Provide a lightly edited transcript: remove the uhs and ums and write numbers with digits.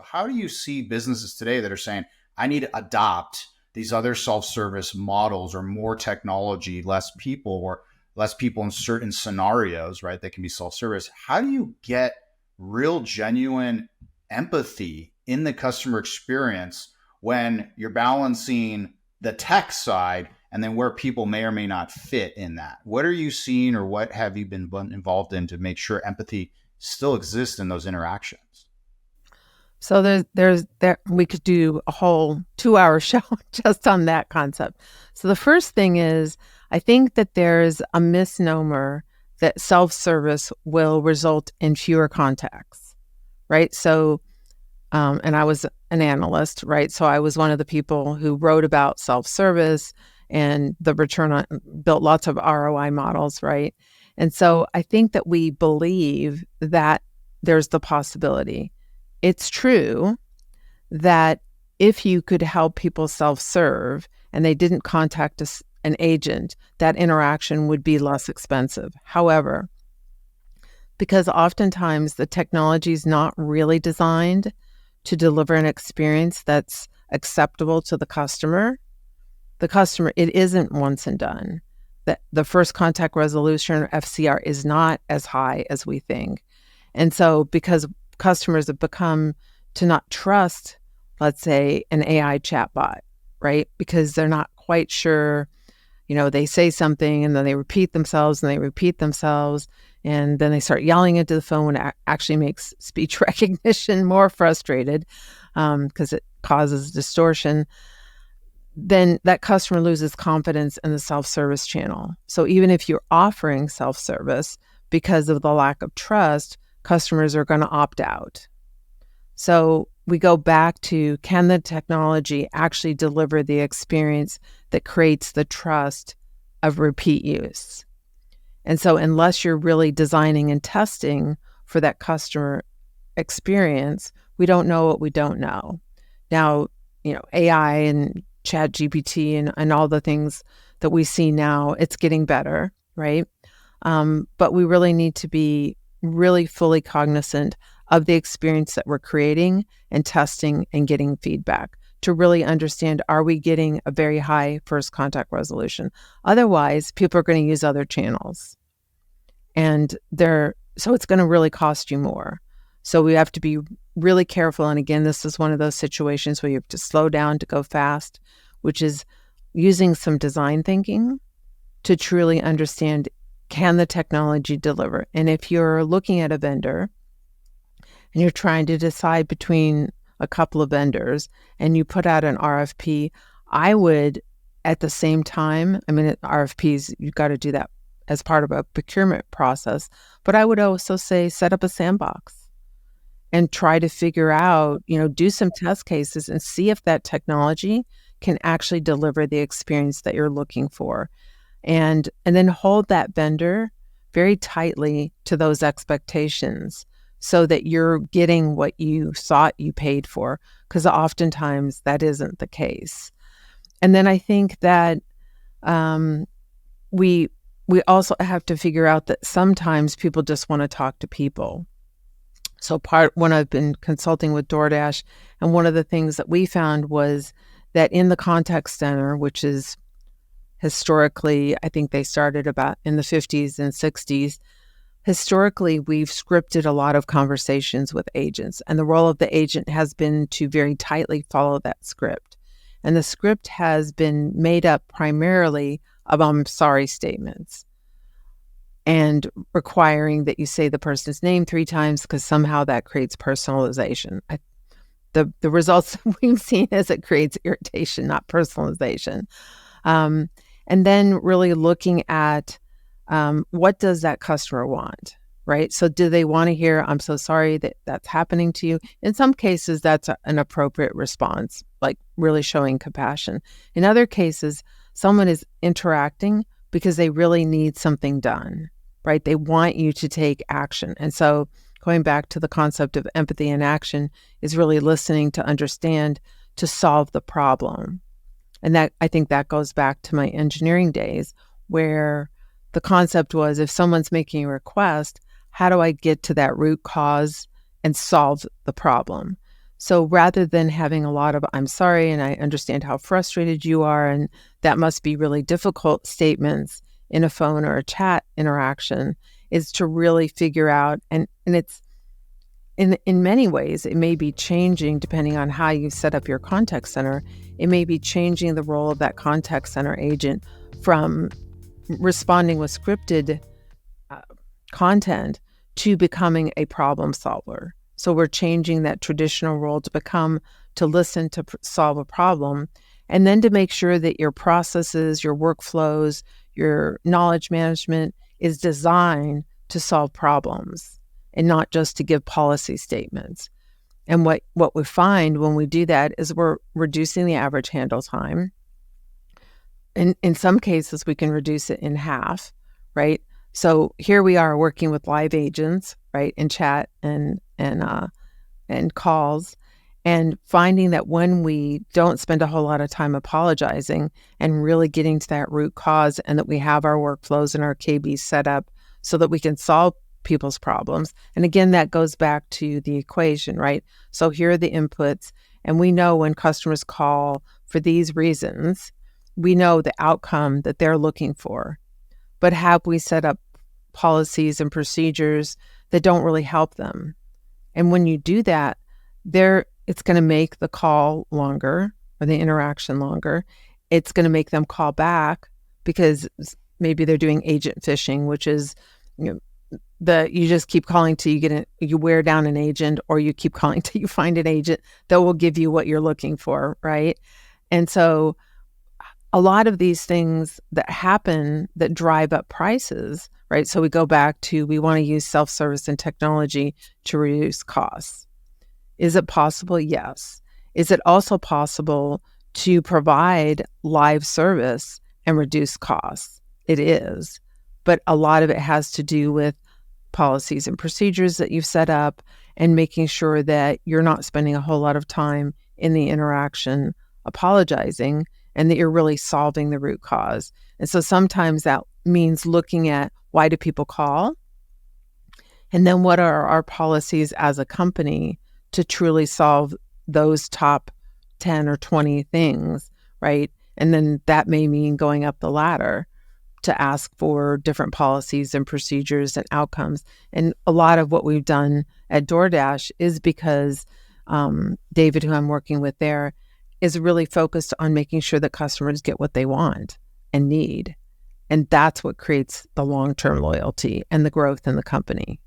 So how do you see businesses today that are saying, I need to adopt these other self-service models or more technology, less people, or less people in certain scenarios, right? That can be self-service. How do you get real genuine empathy in the customer experience when you're balancing the tech side and then where people may or may not fit in that? What are you seeing, or what have you been involved in to make sure empathy still exists in those interactions? So there we could do a whole 2-hour show just on that concept. So the first thing is, I think that there's a misnomer that self-service will result in fewer contacts, right? So, and I was an analyst, right? So I was one of the people who wrote about self-service and the return on, built lots of ROI models, right? And so I think that we believe that there's the possibility. It's true that if you could help people self-serve and they didn't contact an agent, that interaction would be less expensive. However, because oftentimes the technology is not really designed to deliver an experience that's acceptable to the customer, it isn't once and done. The first contact resolution, or FCR, is not as high as we think. And so because customers have become to not trust, let's say, an AI chatbot, right? Because they're not quite sure, they say something and then they repeat themselves and they repeat themselves. And then they start yelling into the phone when it actually makes speech recognition more frustrated because it causes distortion. Then that customer loses confidence in the self-service channel. So even if you're offering self-service, because of the lack of trust, customers are going to opt out. So we go back to, can the technology actually deliver the experience that creates the trust of repeat use? And so unless you're really designing and testing for that customer experience, we don't know what we don't know. Now, AI and Chat GPT and all the things that we see now, it's getting better, right? But we really need to be really fully cognizant of the experience that we're creating and testing and getting feedback to really understand, are we getting a very high first contact resolution? Otherwise, people are going to use other channels. And so it's going to really cost you more. So we have to be really careful. And again, this is one of those situations where you have to slow down to go fast, which is using some design thinking to truly understand, can the technology deliver? And if you're looking at a vendor and you're trying to decide between a couple of vendors and you put out an RFP, I would, at the same time, RFPs, you've got to do that as part of a procurement process, but I would also say set up a sandbox and try to figure out, do some test cases and see if that technology can actually deliver the experience that you're looking for. And then hold that vendor very tightly to those expectations so that you're getting what you thought you paid for, because oftentimes that isn't the case. And then I think that we also have to figure out that sometimes people just want to talk to people. So when I've been consulting with DoorDash, and one of the things that we found was that in the contact center, which is historically, I think they started about in the 50s and 60s, historically, we've scripted a lot of conversations with agents, and the role of the agent has been to very tightly follow that script. And the script has been made up primarily of I'm sorry statements and requiring that you say the person's name 3 times because somehow that creates personalization. The results we've seen is it creates irritation, not personalization. And then really looking at what does that customer want, right? So do they want to hear, I'm so sorry that that's happening to you? In some cases, that's an appropriate response, like really showing compassion. In other cases, someone is interacting because they really need something done, right? They want you to take action. And so going back to the concept of empathy in action is really listening to understand, to solve the problem. And that, I think that goes back to my engineering days, where the concept was, if someone's making a request, how do I get to that root cause and solve the problem? So rather than having a lot of, I'm sorry, and I understand how frustrated you are, and that must be really difficult statements in a phone or a chat interaction, is to really figure out, and it's, in many ways, it may be changing depending on how you set up your contact center. It may be changing the role of that contact center agent from responding with scripted content to becoming a problem solver. So we're changing that traditional role to listen to solve a problem, and then to make sure that your processes, your workflows, your knowledge management is designed to solve problems and not just to give policy statements. And what we find when we do that is we're reducing the average handle time. In some cases, we can reduce it in half, right? So here we are working with live agents, right, in chat and calls, and finding that when we don't spend a whole lot of time apologizing and really getting to that root cause, and that we have our workflows and our KBs set up so that we can solve people's problems. And again, that goes back to the equation, right? So here are the inputs, and we know when customers call for these reasons, we know the outcome that they're looking for. But have we set up policies and procedures that don't really help them? And when you do that, it's going to make the call longer or the interaction longer. It's going to make them call back because maybe they're doing agent phishing, which is, you just keep calling till you wear down an agent, or you keep calling till you find an agent that will give you what you're looking for, right? And so a lot of these things that happen that drive up prices, right? So we go back to, we want to use self-service and technology to reduce costs. Is it possible? Yes. Is it also possible to provide live service and reduce costs? It is. But a lot of it has to do with policies and procedures that you've set up, and making sure that you're not spending a whole lot of time in the interaction apologizing, and that you're really solving the root cause. And so sometimes that means looking at, why do people call? And then what are our policies as a company to truly solve those top 10 or 20 things, right? And then that may mean going up the ladder to ask for different policies and procedures and outcomes. And a lot of what we've done at DoorDash is because David, who I'm working with there, is really focused on making sure that customers get what they want and need. And that's what creates the long-term loyalty and the growth in the company.